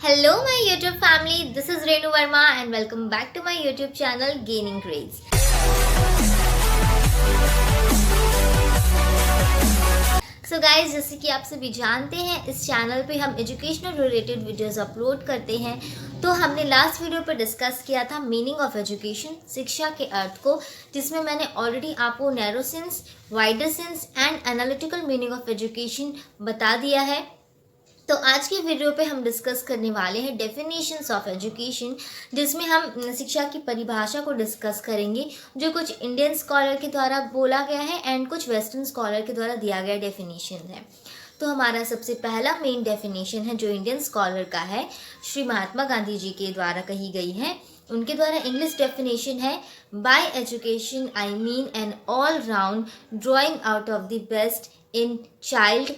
Hello, my YouTube family. This is Renu Verma, and welcome back to my YouTube channel Gaining Grades. So guys, जैसे कि आप सभी जानते हैं, इस चैनल पे हम एजुकेशनल रिलेटेड वीडियोस अपलोड करते हैं। तो हमने लास्ट वीडियो पर डिस्कस किया था मीनिंग ऑफ एजुकेशन, शिक्षा के अर्थ को, जिसमें मैंने ऑलरेडी आपको narrow sense, wider sense and analytical meaning of education बता दिया है। तो आज के वीडियो पे हम डिस्कस करने वाले हैं डेफिनेशंस ऑफ एजुकेशन, जिसमें हम शिक्षा की परिभाषा को डिस्कस करेंगे, जो कुछ इंडियन स्कॉलर के द्वारा बोला गया है एंड कुछ वेस्टर्न स्कॉलर के द्वारा दिया गया डेफिनेशन है। तो हमारा सबसे पहला मेन डेफिनेशन है जो इंडियन स्कॉलर का है, श्री महात्मा गांधी जी के द्वारा कही गई है। उनके द्वारा इंग्लिश डेफिनेशन है, by education I mean an all round drawing out of the best in child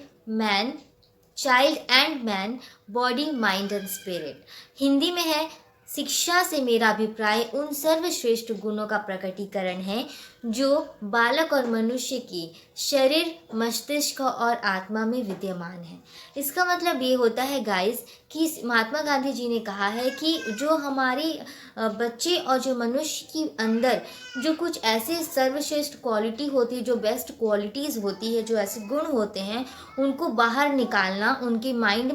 and man, body, mind and spirit. Hindi में है, शिक्षा से मेरा अभिप्राय उन सर्वश्रेष्ठ गुणों का प्रकटीकरण है जो बालक और मनुष्य की शरीर, मस्तिष्क और आत्मा में विद्यमान है। इसका मतलब ये होता है गाइस कि महात्मा गांधी जी ने कहा है कि जो हमारे बच्चे और जो मनुष्य के अंदर जो कुछ ऐसे सर्वश्रेष्ठ क्वालिटी होती है, जो बेस्ट क्वालिटीज़ होती है, जो ऐसे गुण होते हैं, उनको बाहर निकालना, उनके माइंड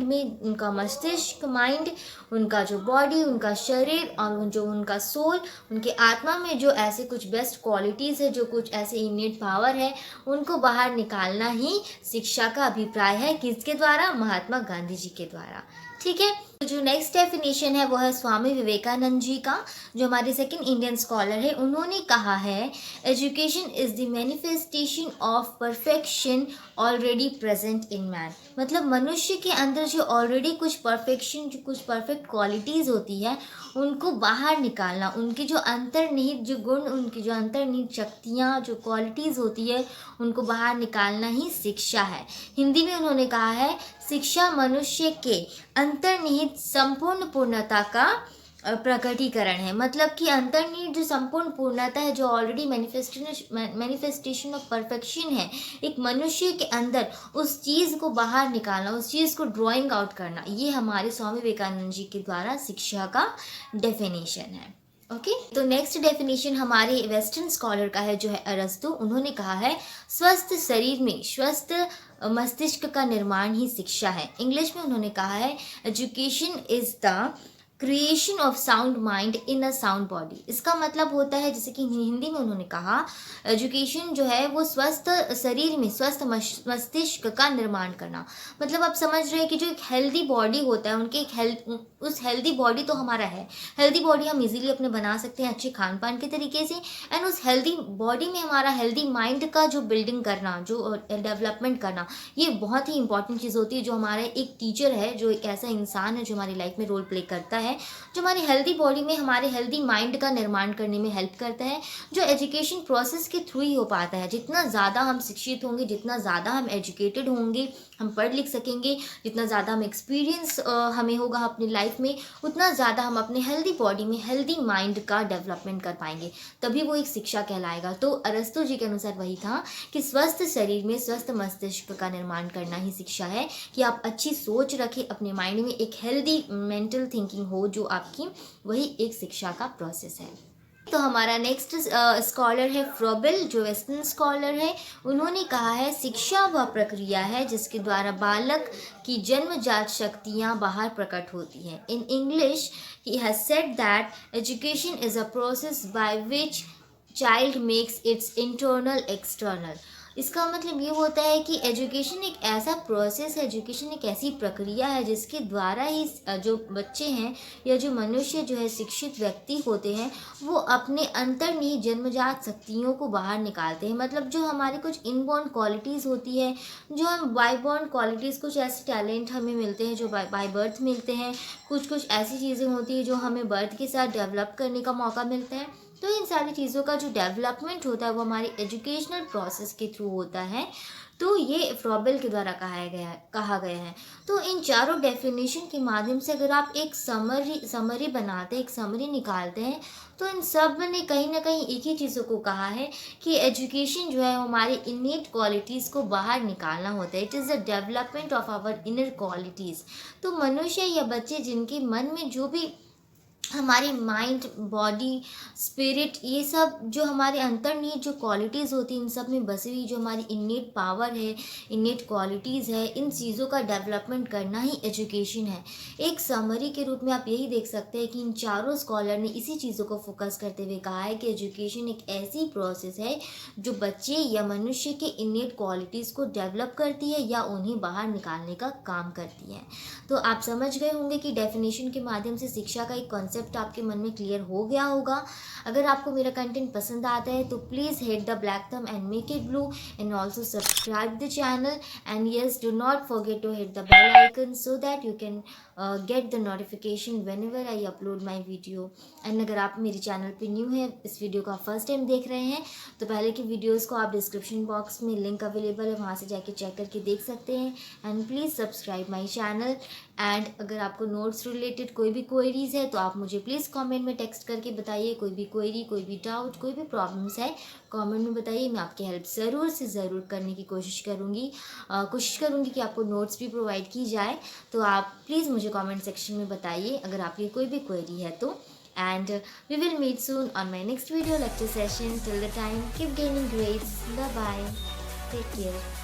में उनका मस्तिष्क, माइंड, उनका जो बॉडी, उनका शरीर और जो उनका सोल, उनके आत्मा में जो ऐसे कुछ बेस्ट क्वालिटीज़ है, जो कुछ ऐसे इनेट पावर है, उनको बाहर निकालना ही शिक्षा का अभिप्राय है। किसके द्वारा? महात्मा गांधी जी के द्वारा। ठीक है। जो नेक्स्ट डेफिनेशन है वो है स्वामी विवेकानंद जी का, जो हमारे सेकंड इंडियन स्कॉलर है। उन्होंने कहा है, education is the manifestation of perfection already present in man. मतलब मनुष्य के अंदर जो ऑलरेडी कुछ परफेक्शन, जो कुछ परफेक्ट क्वालिटीज़ होती है, उनको बाहर निकालना, उनकी जो अंतर्निहित जो गुण, उनकी जो अंतर्निहित शक्तियाँ, जो क्वालिटीज़ होती है, उनको बाहर निकालना ही शिक्षा है। हिंदी में उन्होंने कहा है, शिक्षा मनुष्य के अंतर्निहित संपूर्ण पूर्णता का प्रकटीकरण है। मतलब कि अंतर्निहित जो संपूर्ण पूर्णता है, जो ऑलरेडी मैनिफेस्टेशन ऑफ परफेक्शन है एक मनुष्य के अंदर, उस चीज़ को बाहर निकालना, उस चीज़ को ड्राइंग आउट करना, ये हमारे स्वामी विवेकानंद जी के द्वारा शिक्षा का डेफिनेशन है। ओके। तो नेक्स्ट डेफिनेशन हमारे वेस्टर्न स्कॉलर का है, जो है अरस्तु। उन्होंने कहा है, स्वस्थ शरीर में स्वस्थ मस्तिष्क का निर्माण ही शिक्षा है। इंग्लिश में उन्होंने कहा है, education is the creation of sound mind in a sound body. इसका मतलब होता है, जैसे कि हिंदी में उन्होंने कहा, एजुकेशन जो है वो स्वस्थ शरीर में स्वस्थ मस्तिष्क का निर्माण करना। मतलब आप समझ रहे हैं कि जो एक हेल्दी बॉडी होता है, उनके एक उस हेल्दी बॉडी तो हमारा है, हेल्दी बॉडी हम इजीली अपने बना सकते हैं अच्छे खान पान के तरीके से, एंड उस हेल्दी बॉडी में हमारा हेल्दी माइंड का जो बिल्डिंग करना, जो डेवलपमेंट करना, ये बहुत ही इंपॉर्टेंट चीज़ होती है। जो हमारा एक टीचर है, जो एक ऐसा इंसान है जो हमारी लाइफ में रोल प्ले करता है, जो हमारी हेल्दी बॉडी में हमारे हेल्दी माइंड का निर्माण करने में हेल्प करता है, जो एजुकेशन प्रोसेस के थ्रू ही हो पाता है। जितना ज़्यादा हम शिक्षित होंगे, जितना ज़्यादा हम एजुकेटेड होंगे, हम पढ़ लिख सकेंगे, जितना ज़्यादा हम एक्सपीरियंस हमें होगा अपनी लाइफ में, उतना ज़्यादा हम अपने हेल्दी बॉडी में हेल्दी माइंड का डेवलपमेंट कर पाएंगे, तभी वो एक शिक्षा कहलाएगा। तो अरस्तु जी के अनुसार वही था कि स्वस्थ शरीर में स्वस्थ मस्तिष्क का निर्माण करना ही शिक्षा है, कि आप अच्छी सोच रखें, अपने माइंड में एक हेल्दी मेंटल थिंकिंग हो जो आपकी, वही एक शिक्षा का प्रोसेस है। तो हमारा नेक्स्ट स्कॉलर है फ्रोबेल, जो वेस्टर्न स्कॉलर है। उन्होंने कहा है, शिक्षा वह प्रक्रिया है जिसके द्वारा बालक की जन्मजात शक्तियाँ बाहर प्रकट होती हैं। In English he has said that education is a process by which child makes it's internal external. इसका मतलब ये होता है कि एजुकेशन एक ऐसा प्रोसेस है, एजुकेशन एक ऐसी प्रक्रिया है जिसके द्वारा ही जो बच्चे हैं या जो मनुष्य जो है शिक्षित व्यक्ति होते हैं, वो अपने अंतर्निहित जन्मजात शक्तियों को बाहर निकालते हैं। मतलब जो हमारी कुछ इनबॉर्न क्वालिटीज़ होती है, जो हम बाय बॉर्न क्वालिटीज़, कुछ ऐसे टैलेंट हमें मिलते हैं जो बाय बर्थ मिलते हैं, कुछ ऐसी चीज़ें होती है जो हमें बर्थ के साथ डेवलप करने का मौका मिलता है। तो इन सारी चीज़ों का जो डेवलपमेंट होता है वो हमारी एजुकेशनल प्रोसेस के थ्रू होता है। तो ये फ्रॉबेल के द्वारा कहा गया है। तो इन चारों डेफिनेशन के माध्यम से अगर आप एक समरी बनाते हैं, एक समरी निकालते हैं, तो इन सब ने कहीं न कहीं एक ही चीज़ों को कहा है कि एजुकेशन जो है हमारी इनेट क्वालिटीज़ को बाहर निकालना होता है। It is the development of our inner qualities. तो मनुष्य या बच्चे जिनके मन में जो भी हमारी माइंड, बॉडी, स्पिरिट, ये सब जो हमारे अंतर्निहित जो क्वालिटीज़ होती हैं, इन सब में बसी हुई जो हमारी इन्नेट पावर है, इन्नेट क्वालिटीज़ है, इन चीज़ों का डेवलपमेंट करना ही एजुकेशन है। एक समरी के रूप में आप यही देख सकते हैं कि इन चारों स्कॉलर ने इसी चीज़ों को फोकस करते हुए कहा है कि एजुकेशन एक ऐसी प्रोसेस है जो बच्चे या मनुष्य के इन्नेट क्वालिटीज़ को डेवलप करती है या उन्हें बाहर निकालने का काम करती है। तो आप समझ गए होंगे कि डेफिनेशन के माध्यम से शिक्षा का एक कॉन्सेप्ट आपके मन में क्लियर हो गया होगा। अगर आपको मेरा कंटेंट पसंद आता है तो please hit the black thumb and make it blue and also subscribe the channel and yes do not forget to hit the bell icon so that you can get the notification whenever I upload my video. And अगर आप मेरे channel पे new है, इस video को आप first time देख रहे हैं, तो पहले की वीडियोज़ को आप डिस्क्रिप्शन बॉक्स में लिंक अवेलेबल है, वहाँ से जाके चेक करके देख सकते हैं। And please subscribe my channel. And अगर आपको नोट्स रिलेटेड कोई भी क्वेरीज़ है तो आप मुझे प्लीज़ कमेंट में टेक्स्ट करके बताइए। कोई भी क्वेरी, कोई भी डाउट, कोई भी प्रॉब्लम्स है, कमेंट में बताइए। मैं आपकी हेल्प ज़रूर से ज़रूर करने की कोशिश करूँगी। कि आपको नोट्स भी प्रोवाइड की जाए। तो आप प्लीज़ मुझे कमेंट सेक्शन में बताइए अगर आपकी कोई भी क्वेरी है तो। And we will meet soon on my next video lecture session. Till the time keep gaining grades. Bye bye, take care.